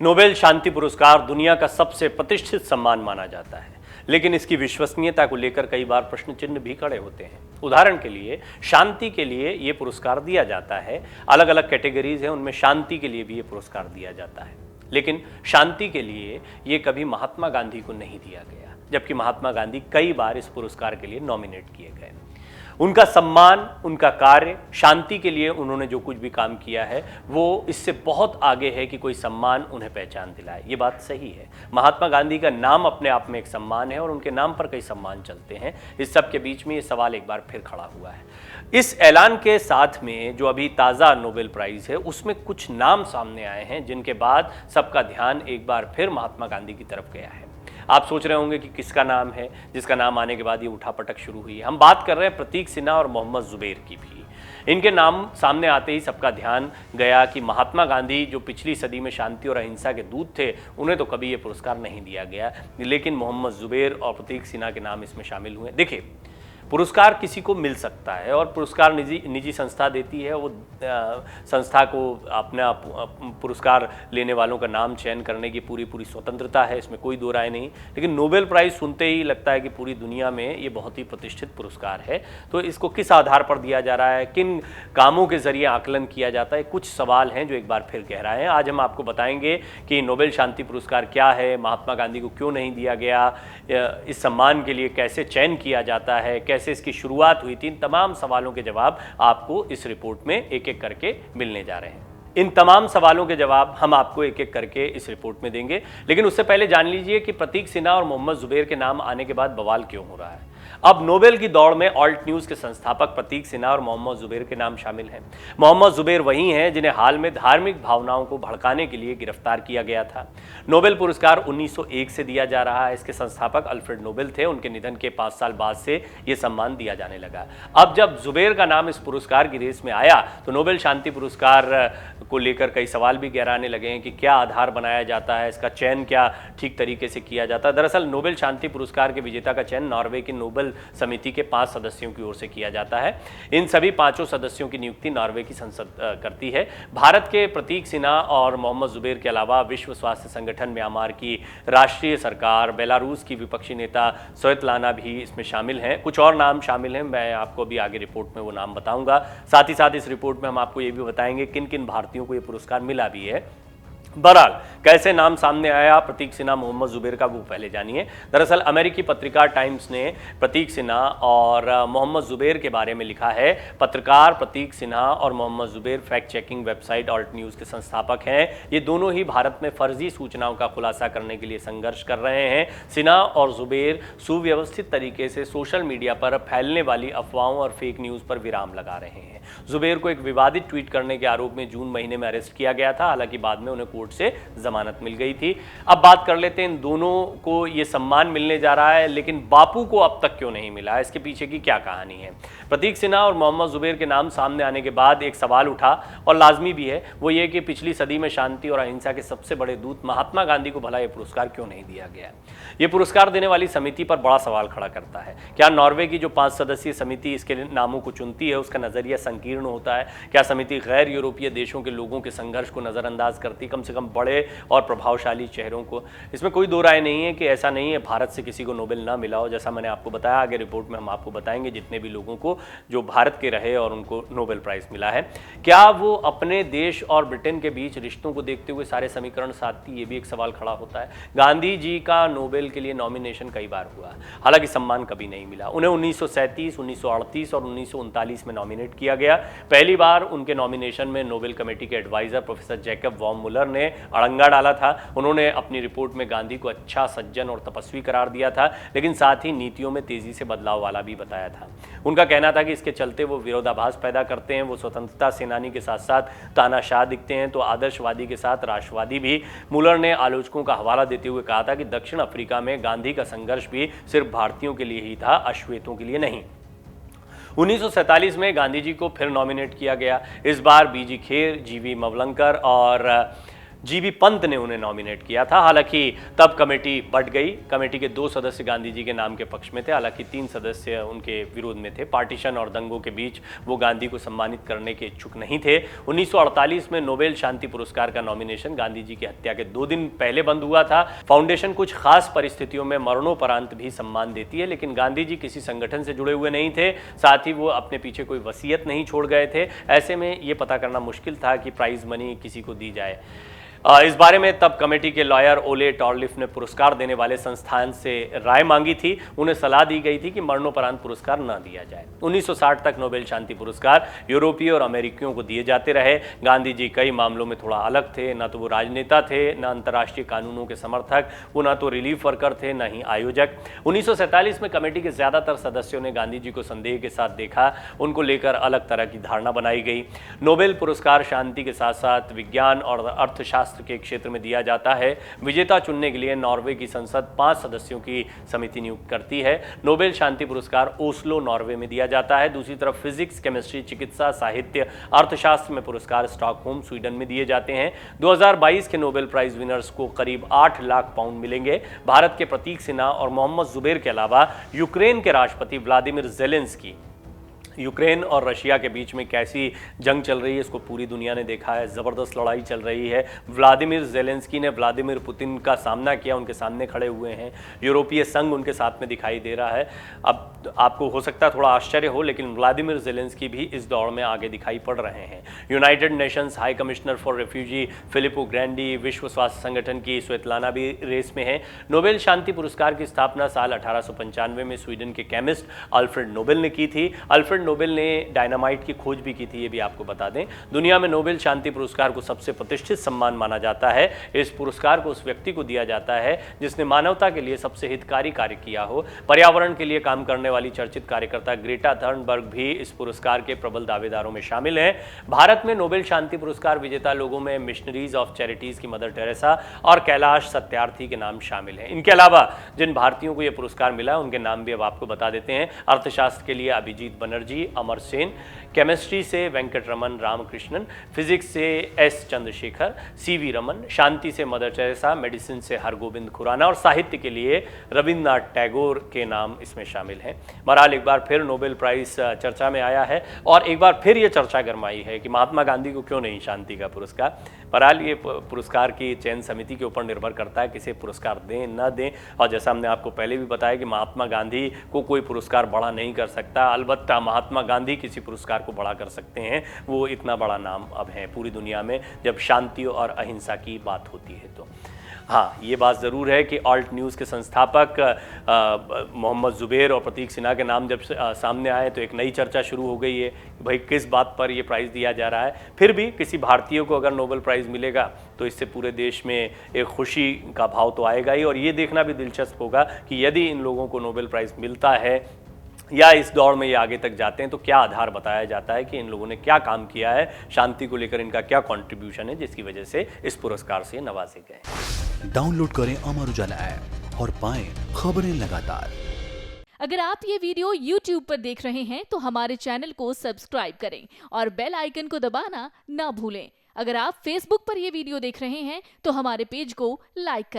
Nobel शांति पुरस्कार दुनिया का सबसे प्रतिष्ठित सम्मान माना जाता है, लेकिन इसकी विश्वसनीयता को लेकर कई बार प्रश्न चिन्ह भी खड़े होते हैं। उदाहरण के लिए शांति के लिए ये पुरस्कार दिया जाता है, अलग अलग कैटेगरीज हैं, उनमें शांति के लिए भी ये पुरस्कार दिया जाता है। लेकिन शांति के लिए ये कभी महात्मा गांधी को नहीं दिया गया, जबकि महात्मा गांधी कई बार इस पुरस्कार के लिए नॉमिनेट किए गए। उनका सम्मान, उनका कार्य, शांति के लिए उन्होंने जो कुछ भी काम किया है वो इससे बहुत आगे है कि कोई सम्मान उन्हें पहचान दिलाए। ये बात सही है। महात्मा गांधी का नाम अपने आप में एक सम्मान है और उनके नाम पर कई सम्मान चलते हैं। इस सब के बीच में ये सवाल एक बार फिर खड़ा हुआ है। इस ऐलान के साथ में जो अभी ताज़ा नोबेल प्राइज़ है उसमें कुछ नाम सामने आए हैं, जिनके बाद सबका ध्यान एक बार फिर महात्मा गांधी की तरफ गया है। आप सोच रहे होंगे कि किसका नाम है जिसका नाम आने के बाद ये उठापटक शुरू हुई है। हम बात कर रहे हैं प्रतीक सिन्हा और मोहम्मद जुबैर की भी। इनके नाम सामने आते ही सबका ध्यान गया कि महात्मा गांधी जो पिछली सदी में शांति और अहिंसा के दूत थे, उन्हें तो कभी ये पुरस्कार नहीं दिया गया, लेकिन मोहम्मद जुबैर और प्रतीक सिन्हा के नाम इसमें शामिल हुए। देखिए, पुरस्कार किसी को मिल सकता है और पुरस्कार निजी संस्था देती है। वो संस्था को अपना पुरस्कार लेने वालों का नाम चयन करने की पूरी स्वतंत्रता है, इसमें कोई दो राय नहीं। लेकिन नोबेल प्राइज़ सुनते ही लगता है कि पूरी दुनिया में ये बहुत ही प्रतिष्ठित पुरस्कार है, तो इसको किस आधार पर दिया जा रहा है, किन कामों के जरिए आकलन किया जाता है, कुछ सवाल हैं जो एक बार फिर गहराए हैं। आज हम आपको बताएंगे कि नोबेल शांति पुरस्कार क्या है, महात्मा गांधी को क्यों नहीं दिया गया, इस सम्मान के लिए कैसे चयन किया जाता है, कैसे इसकी शुरुआत हुई थी। इन तमाम सवालों के जवाब आपको इस रिपोर्ट में एक एक करके मिलने जा रहे हैं। इन तमाम सवालों के जवाब हम आपको एक एक करके इस रिपोर्ट में देंगे, लेकिन उससे पहले जान लीजिए कि प्रतीक सिन्हा और मोहम्मद जुबैर के नाम आने के बाद बवाल क्यों हो रहा है। अब नोबेल की दौड़ में ऑल्ट न्यूज़ के संस्थापक प्रतीक सिन्हा और मोहम्मद जुबैर के नाम शामिल हैं। मोहम्मद जुबैर वही हैं जिन्हें हाल में धार्मिक भावनाओं को भड़काने के लिए गिरफ्तार किया गया था। नोबेल पुरस्कार 1901 से दिया जा रहा है। इसके संस्थापक अल्फ्रेड नोबेल थे। उनके निधन के 5 साल बाद से ये सम्मान दिया जाने लगा। अब जब जुबैर का नाम इस पुरस्कार की रेस में आया तो नोबेल शांति पुरस्कार को लेकर कई सवाल भी गहराने लगे हैं कि क्या आधार बनाया जाता है, इसका चयन क्या ठीक तरीके से किया जाता है। दरअसल नोबेल शांति पुरस्कार के विजेता का चयन नॉर्वे की नोबेल समिति के 5 सदस्यों की ओर से किया जाता है। इन सभी 5 सदस्यों की नियुक्ति नॉर्वे की संसद करती है। भारत के प्रतीक सिन्हा और मोहम्मद जुबैर के अलावा विश्व स्वास्थ्य संगठन, म्यांमार की राष्ट्रीय सरकार, बेलारूस की विपक्षी नेता स्वेतलाना भी इसमें शामिल हैं। कुछ और नाम शामिल हैं, मैं आपको अभी आगे रिपोर्ट में वो नाम बताऊंगा। साथ ही साथ इस रिपोर्ट में हम आपको ये भी बताएंगे किन किन भारतीयों को ये पुरस्कार मिला भी है। बहरहाल कैसे नाम सामने आया प्रतीक सिन्हा, मोहम्मद जुबैर का, वो पहले जानिए। दरअसल अमेरिकी पत्रिका टाइम्स ने प्रतीक सिन्हा और मोहम्मद जुबैर के बारे में लिखा है। पत्रकार प्रतीक सिन्हा और Mohammed Zubair fact checking website Alt News के संस्थापक हैं। ये दोनों ही भारत में फर्जी सूचनाओं का खुलासा करने के लिए संघर्ष कर रहे हैं। सिन्हा और जुबैर सुव्यवस्थित तरीके से सोशल मीडिया पर फैलने वाली अफवाहों और फेक न्यूज़ पर विराम लगा रहे हैं। जुबैर को एक विवादित ट्वीट करने के आरोप में जून महीने में अरेस्ट किया गया था। हालांकि बाद में उन्हें कोर्ट से जमानत मिल गई थी। अब बात कर लेते हैं इन दोनों को ये सम्मान मिलने जा रहा है, लेकिन बापू को अब तक क्यों नहीं मिला, इसके पीछे की क्या कहानी है। प्रतीक सिन्हा और मोहम्मद जुबैर के नाम सामने आने के बाद एक सवाल उठा और लाजमी भी है, वो ये कि पिछली सदी में शांति और अहिंसा के सबसे बड़े दूत महात्मा गांधी को भला ये पुरस्कार क्यों नहीं दिया गया। ये पुरस्कार देने वाली समिति पर बड़ा सवाल खड़ा करता है। क्या नॉर्वे की जो 5 सदस्यीय समिति इसके नामों को चुनती है उसका नजरिया संकीर्ण होता है? क्या समिति गैर यूरोपीय देशों के लोगों के संघर्ष को नजरअंदाज करती, कम से कम बड़े और प्रभावशाली चेहरों को? इसमें कोई दो राय नहीं है कि ऐसा नहीं है भारत से किसी को नोबेल ना मिला हो। जैसा मैंने आपको बताया, आगे रिपोर्ट में हम आपको बताएंगे जितने भी लोगों को जो भारत के रहे और उनको नोबेल प्राइज़ मिला है, क्या वो अपने देश और ब्रिटेन के बीच रिश्तों को देखते हुए सारे समीकरण साधती, ये भी एक सवाल खड़ा होता है। गांधी जी का नोबेल के लिए नॉमिनेशन कई बार हुआ, हालांकि सम्मान कभी नहीं मिला। उन्हें 1937, 1938 और 1939 में नॉमिनेट किया गया। पहली बार उनके नॉमिनेशन में नोबेल कमेटी के एडवाइजर प्रोफेसर जैकब वॉन मुलर ने अड़ंगा डाला था। उन्होंने अपनी रिपोर्ट में गांधी को अच्छा, सज्जन और तपस्वी करार दिया था, लेकिन साथ ही नीतियों में तेजी से बदलाव वाला भी बताया था। उनका कहना था कि इसके चलते वो विरोधाभास पैदा करते हैं। वो स्वतंत्रता सेनानी के साथ साथ तानाशाह दिखते हैं तो आदर्शवादी के साथ राष्ट्रवादी भी। मुलर ने आलोचकों का हवाला देते हुए कहा था कि दक्षिण अफ्रीका में गांधी का संघर्ष भी सिर्फ भारतीयों के लिए ही था, अश्वेतों के लिए नहीं। 1947 में गांधी जी को फिर नॉमिनेट किया गया। इस बार बीजी खेर, जीवी मवलंकर और जीबी पंत ने उन्हें नॉमिनेट किया था। हालांकि तब कमेटी बढ़ गई। कमेटी के 2 सदस्य गांधी जी के नाम के पक्ष में थे, हालांकि 3 सदस्य उनके विरोध में थे। पार्टीशन और दंगों के बीच वो गांधी को सम्मानित करने के इच्छुक नहीं थे। 1948 में नोबेल शांति पुरस्कार का नॉमिनेशन गांधी जी की हत्या के 2 दिन पहले बंद हुआ था। फाउंडेशन कुछ खास परिस्थितियों में मरणोपरांत भी सम्मान देती है, लेकिन गांधी जी किसी संगठन से जुड़े हुए नहीं थे, साथ ही वो अपने पीछे कोई वसीयत नहीं छोड़ गए थे। ऐसे में ये पता करना मुश्किल था कि प्राइज मनी किसी को दी जाए। इस बारे में तब कमेटी के लॉयर ओले टॉर्लिफ ने पुरस्कार देने वाले संस्थान से राय मांगी थी। उन्हें सलाह दी गई थी कि मरणोपरांत पुरस्कार न दिया जाए। 1960 तक नोबेल शांति पुरस्कार यूरोपीय और अमेरिकियों को दिए जाते रहे। गांधी जी कई मामलों में थोड़ा अलग थे, न तो वो राजनेता थे, न अंतर्राष्ट्रीय कानूनों के समर्थक, वो न तो रिलीफ वर्कर थे, न ही आयोजक। 1947 में कमेटी के ज्यादातर सदस्यों ने गांधी जी को संदेह के साथ देखा। उनको लेकर अलग तरह की धारणा बनाई गई। नोबेल पुरस्कार शांति के साथ साथ विज्ञान और अर्थशास्त्र के क्षेत्र में दिया जाता है। विजेता चुनने के लिए नॉर्वे की संसद 5 सदस्यों की समिति नियुक्त करती है। नोबेल शांति पुरस्कार ओस्लो, नॉर्वे में दिया जाता है। दूसरी तरफ फिजिक्स, केमिस्ट्री, चिकित्सा, साहित्य, अर्थशास्त्र में पुरस्कार स्टॉकहोम, स्वीडन में दिए जाते हैं। 2022 के नोबेल प्राइज विनर्स को करीब 8 लाख पाउंड मिलेंगे। भारत के प्रतीक सिन्हा और मोहम्मद जुबैर के अलावा यूक्रेन के राष्ट्रपति व्लादिमीर ज़ेलेंस्की, यूक्रेन और रशिया के बीच में कैसी जंग चल रही है इसको पूरी दुनिया ने देखा है। ज़बरदस्त लड़ाई चल रही है। व्लादिमीर ज़ेलेंस्की ने व्लादिमीर पुतिन का सामना किया, उनके सामने खड़े हुए हैं। यूरोपीय संघ उनके साथ में दिखाई दे रहा है। अब आपको हो सकता है थोड़ा आश्चर्य हो, लेकिन व्लादिमीर ज़ेलेंस्की भी इस दौड़ में आगे दिखाई पड़ रहे हैं। United nations high commissioner for refugee Filippo Grandi, विश्व स्वास्थ्य संगठन की स्वेतलाना भी रेस में है। नोबेल शांति पुरस्कार की स्थापना साल 1895 में स्वीडन के केमिस्ट अल्फ्रेड नोबेल ने की थी। अल्फ्रेड नोबेल ने डायनामाइट की खोज भी की थी, ये भी आपको बता दें। दुनिया में नोबेल शांति पुरस्कार को सबसे प्रतिष्ठित सम्मान माना जाता है। इस पुरस्कार को उस व्यक्ति को दिया जाता है जिसने मानवता के लिए सबसे हितकारी कार्य किया हो। पर्यावरण के लिए काम करने वाली चर्चित कार्यकर्ता ग्रेटा थर्नबर्ग भी इस पुरस्कार के प्रबल दावेदारों में शामिल हैं। भारत में नोबेल शांति पुरस्कार विजेता लोगों में मिशनरीज ऑफ चैरिटीज की मदर टेरेसा और कैलाश सत्यार्थी के नाम शामिल हैं। इनके अलावा जिन भारतीयों को यह पुरस्कार मिला है उनके नाम भी अब आपको बता देते हैं। अर्थशास्त्र के लिए अभिजीत बनर्जी, अमर सेन, केमिस्ट्री से वेंकटरमन रामकृष्णन, फिजिक्स से एस चंद्रशेखर, सीवी रमन, शांति से मदर टेरेसा, मेडिसिन से हरगोविंद खुराना और साहित्य के लिए रविन्द्रनाथ टैगोर के नाम इसमें शामिल हैं। बहरहाल एक बार फिर नोबेल प्राइज चर्चा में आया है और एक बार फिर ये चर्चा गरमाई है कि महात्मा गांधी को क्यों नहीं शांति का पुरस्कार। बहरहाल ये पुरस्कार की चयन समिति के ऊपर निर्भर करता है किसे पुरस्कार दें न दें। और जैसा हमने आपको पहले भी बताया कि महात्मा गांधी को कोई पुरस्कार बड़ा नहीं कर सकता, अलबत्ता महात्मा गांधी किसी पुरस्कार को बड़ा कर सकते हैं। वो इतना बड़ा नाम अब है पूरी दुनिया में जब शांति और अहिंसा की बात होती है। तो हाँ, ये बात ज़रूर है कि ऑल्ट न्यूज़ के संस्थापक मोहम्मद जुबैर और प्रतीक सिन्हा के नाम जब सामने आए तो एक नई चर्चा शुरू हो गई है कि भाई किस बात पर ये प्राइज़ दिया जा रहा है। फिर भी किसी भारतीय को अगर नोबेल प्राइज़ मिलेगा तो इससे पूरे देश में एक खुशी का भाव तो आएगा ही, और ये देखना भी दिलचस्प होगा कि यदि इन लोगों को नोबेल प्राइज़ मिलता है या इस दौड़ में ये आगे तक जाते हैं तो क्या आधार बताया जाता है कि इन लोगों ने क्या काम किया है, शांति को लेकर इनका क्या कंट्रीब्यूशन है जिसकी वजह से इस पुरस्कार से नवाजे गए। डाउनलोड करें अमर उजाला ऐप और पाएं खबरें लगातार। अगर आप ये वीडियो YouTube पर देख रहे हैं तो हमारे चैनल को सब्सक्राइब करें और बेल आइकन को दबाना ना भूलें। अगर आप Facebook पर ये वीडियो देख रहे हैं तो हमारे पेज को लाइक करें।